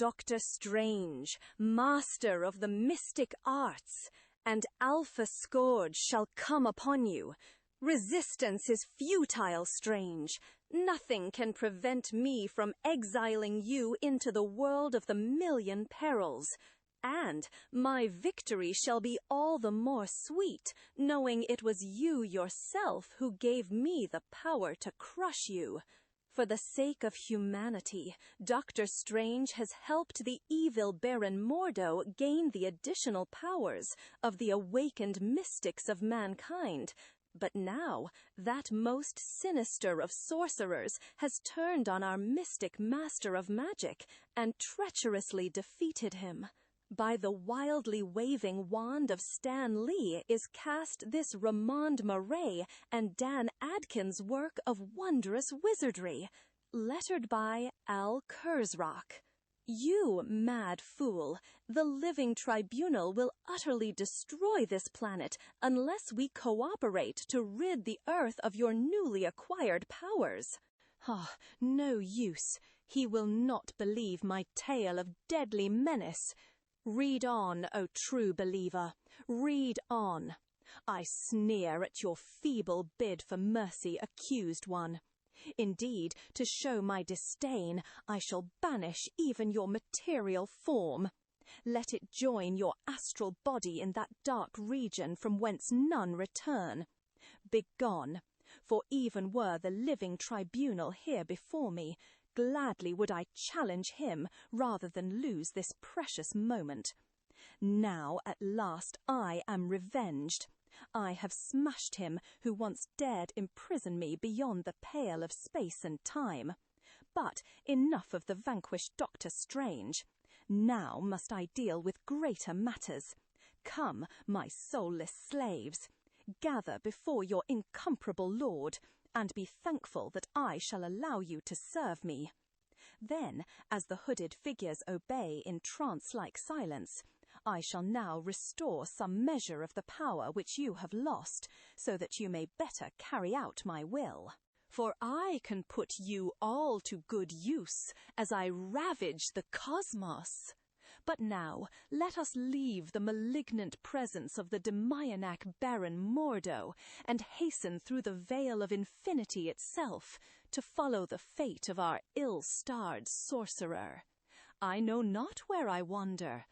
Dr. Strange, master of the mystic arts, and Alpha Scourge shall come upon you. Resistance is futile, Strange. Nothing can prevent me from exiling you into the world of the million perils. And my victory shall be all the more sweet, knowing it was you yourself who gave me the power to crush you. For the sake of humanity, Dr. Strange has helped the evil Baron Mordo gain the additional powers of the awakened mystics of mankind. But now, that most sinister of sorcerers has turned on our mystic master of magic and treacherously defeated him. By the wildly waving wand of Stan Lee is cast this Ramond Marais and Dan Adkins' work of wondrous wizardry, lettered by Al Kurzrock. You mad fool, the Living Tribunal will utterly destroy this planet unless we cooperate to rid the Earth of your newly acquired powers. Ah, no use. He will not believe my tale of deadly menace. Read on, O true believer, read on. I sneer at your feeble bid for mercy, accused one. Indeed, to show my disdain, I shall banish even your material form. Let it join your astral body in that dark region from whence none return. Begone, for even were the Living Tribunal here before me, gladly would I challenge him rather than lose this precious moment. Now, at last, I am revenged. I have smashed him who once dared imprison me beyond the pale of space and time. But enough of the vanquished Dr. Strange. Now must I deal with greater matters. Come, my soulless slaves, gather before your incomparable lord, and be thankful that I shall allow you to serve me. Then, as the hooded figures obey in trance-like silence, I shall now restore some measure of the power which you have lost, so that you may better carry out my will. For I can put you all to good use as I ravage the cosmos. But now, let us leave the malignant presence of the demoniac Baron Mordo and hasten through the veil of infinity itself to follow the fate of our ill-starred sorcerer. I know not where I wander.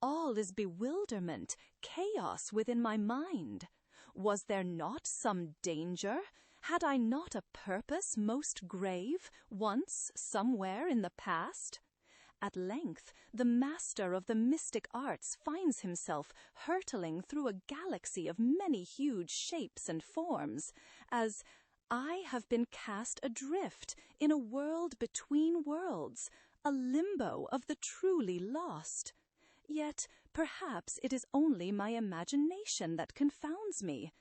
All is bewilderment, chaos within my mind. Was there not some danger? Had I not a purpose most grave, once, somewhere in the past? At length, the master of the mystic arts finds himself hurtling through a galaxy of many huge shapes and forms, as I have been cast adrift in a world between worlds, a limbo of the truly lost. Yet perhaps it is only my imagination that confounds me.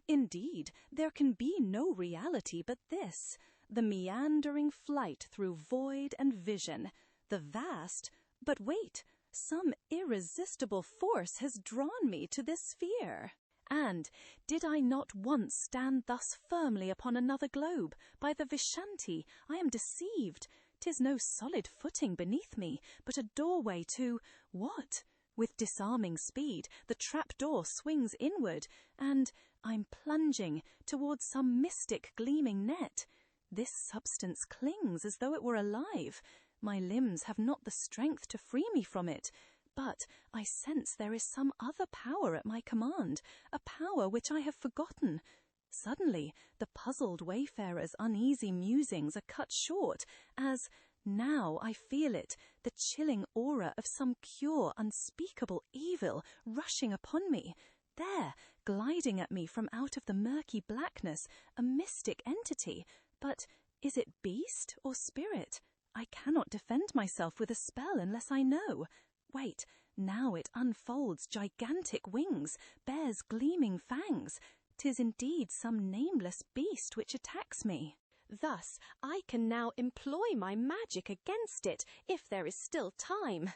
Indeed, there can be no reality but this, the meandering flight through void and vision, the vast, but wait, some irresistible force has drawn me to this sphere. And did I not once stand thus firmly upon another globe, by the Vishanti, I am deceived. 'Tis no solid footing beneath me, but a doorway to what? With disarming speed, the trap-door swings inward, and I'm plunging towards some mystic gleaming net. This substance clings as though it were alive. My limbs have not the strength to free me from it, but I sense there is some other power at my command, a power which I have forgotten. Suddenly, the puzzled wayfarer's uneasy musings are cut short, as, now I feel it, the chilling aura of some pure, unspeakable evil rushing upon me. There, gliding at me from out of the murky blackness, a mystic entity. But is it beast or spirit? I cannot defend myself with a spell unless I know. Wait, now it unfolds gigantic wings, bears gleaming fangs. 'Tis indeed some nameless beast which attacks me. Thus, I can now employ my magic against it, if there is still time.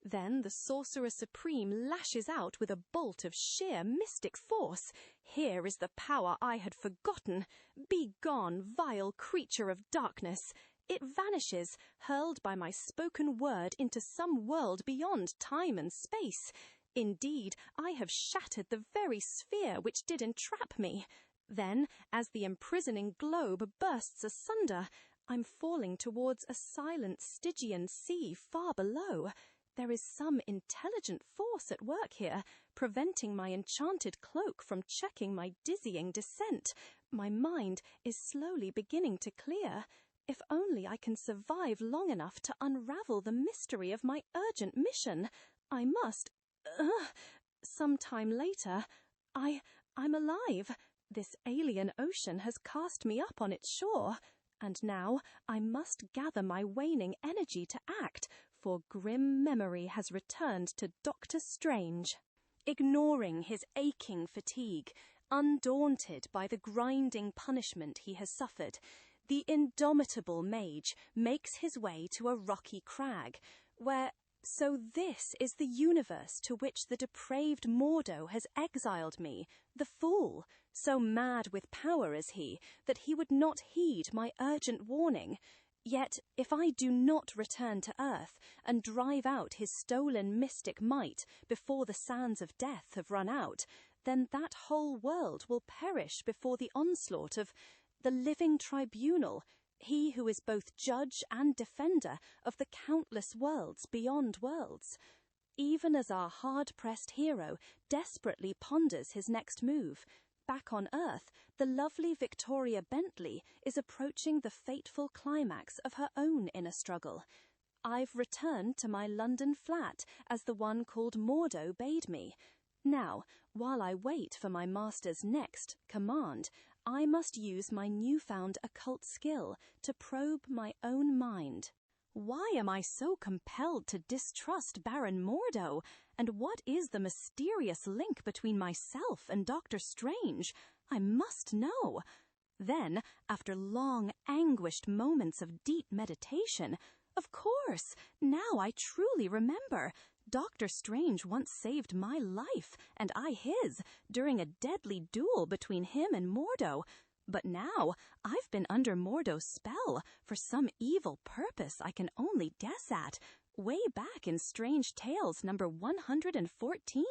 Then the Sorcerer Supreme lashes out with a bolt of sheer mystic force. Here is the power I had forgotten. Begone, vile creature of darkness. It vanishes, hurled by my spoken word into some world beyond time and space. Indeed, I have shattered the very sphere which did entrap me. Then, as the imprisoning globe bursts asunder, I'm falling towards a silent Stygian sea far below. There is some intelligent force at work here, preventing my enchanted cloak from checking my dizzying descent. My mind is slowly beginning to clear. If only I can survive long enough to unravel the mystery of my urgent mission, I must... Some time later, I'm alive. This alien ocean has cast me up on its shore, and now I must gather my waning energy to act, for grim memory has returned to Dr. Strange. Ignoring his aching fatigue, undaunted by the grinding punishment he has suffered, the indomitable mage makes his way to a rocky crag, where... So this is the universe to which the depraved Mordo has exiled me, the fool, so mad with power is he, that he would not heed my urgent warning. Yet, if I do not return to Earth and drive out his stolen mystic might before the sands of death have run out, then that whole world will perish before the onslaught of the living tribunal, he who is both judge and defender of the countless worlds beyond worlds. Even as our hard-pressed hero desperately ponders his next move, back on Earth, the lovely Victoria Bentley is approaching the fateful climax of her inner inner struggle. I've returned to my London flat as the one called Mordo bade me. Now, while I wait for my master's next command, I must use my newfound occult skill to probe my own mind. Why am I so compelled to distrust Baron Mordo? And what is the mysterious link between myself and Dr. Strange? I must know. Then, after long, anguished moments of deep meditation, of course, now I truly remember. Dr. Strange once saved my life, and I his, during a deadly duel between him and Mordo. But now I've been under Mordo's spell for some evil purpose I can only guess at. Way back in Strange Tales number 114,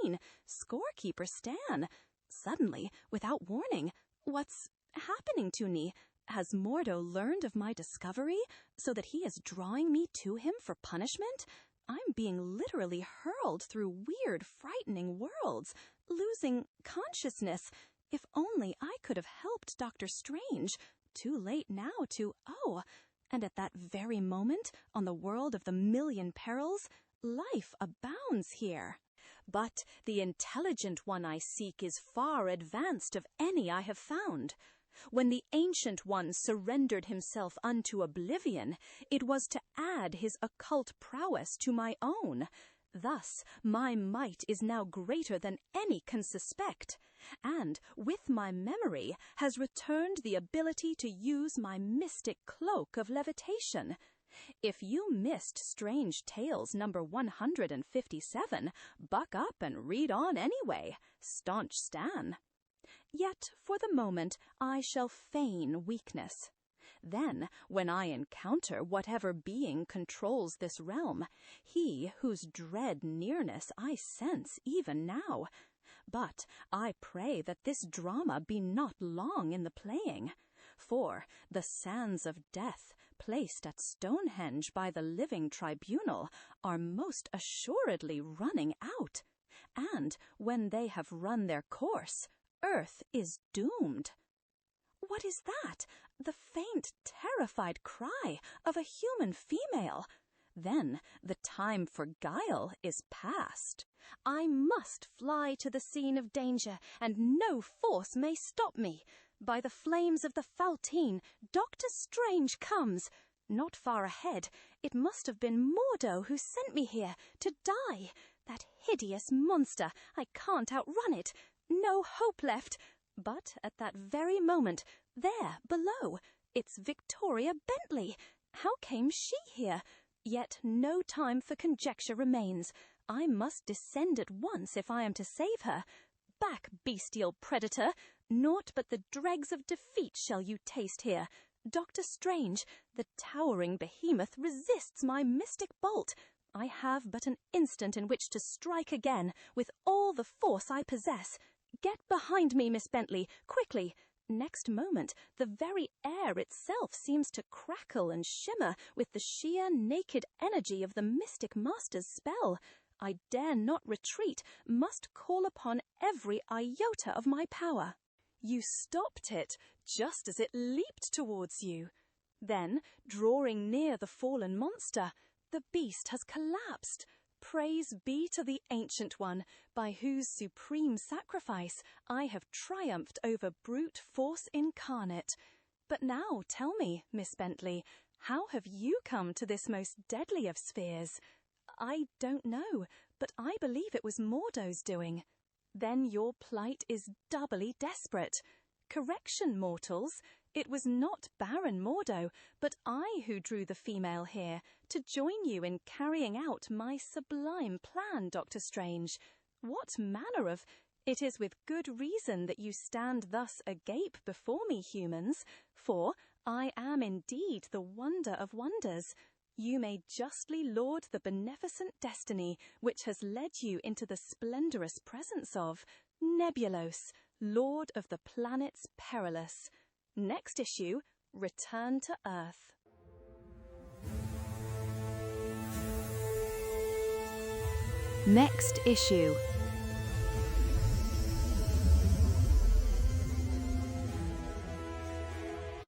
Scorekeeper Stan. Suddenly, without warning, what's happening to me? Has Mordo learned of my discovery, so that he is drawing me to him for punishment? I'm being literally hurled through weird, frightening worlds, losing consciousness. If only I could have helped Dr. Strange. Too late now to... Oh, and at that very moment, on the world of the million perils, life abounds here. But the intelligent one I seek is far advanced of any I have found. When the Ancient One surrendered himself unto oblivion, it was to add his occult prowess to my own. Thus, my might is now greater than any can suspect, and, with my memory, has returned the ability to use my mystic cloak of levitation. If you missed Strange Tales number 157, buck up and read on anyway. Staunch Stan. Yet, for the moment, I shall feign weakness. Then, when I encounter whatever being controls this realm, he whose dread nearness I sense even now. But I pray that this drama be not long in the playing, for the sands of death, placed at Stonehenge by the living tribunal, are most assuredly running out, and when they have run their course, Earth is doomed. What is that? The faint, terrified cry of a human female. Then the time for guile is past. I must fly to the scene of danger, and no force may stop me. By the flames of the Faltine, Dr. Strange comes. Not far ahead, it must have been Mordo who sent me here, to die. That hideous monster, I can't outrun it. No hope left. But at that very moment, there, below, it's Victoria Bentley. How came she here? Yet no time for conjecture remains. I must descend at once if I am to save her. Back, bestial predator! Naught but the dregs of defeat shall you taste here. Dr. Strange, the towering behemoth resists my mystic bolt. I have but an instant in which to strike again, with all the force I possess. Get behind me, Miss Bentley, quickly! Next moment, the very air itself seems to crackle and shimmer with the sheer naked energy of the mystic master's spell. I dare not retreat, must call upon every iota of my power. You stopped it, just as it leaped towards you. Then, drawing near the fallen monster, the beast has collapsed. Praise be to the Ancient One, by whose supreme sacrifice I have triumphed over brute force incarnate. But now tell me, Miss Bentley, how have you come to this most deadly of spheres? I don't know, but I believe it was Mordo's doing. Then your plight is doubly desperate. Correction, mortals, it was not Baron Mordo, but I who drew the female here, to join you in carrying out my sublime plan, Dr. Strange. What manner of... It is with good reason that you stand thus agape before me, humans, for I am indeed the wonder of wonders. You may justly laud the beneficent destiny which has led you into the splendorous presence of Nebulos, Lord of the Planets Perilous. Next issue, Return to Earth. Next issue.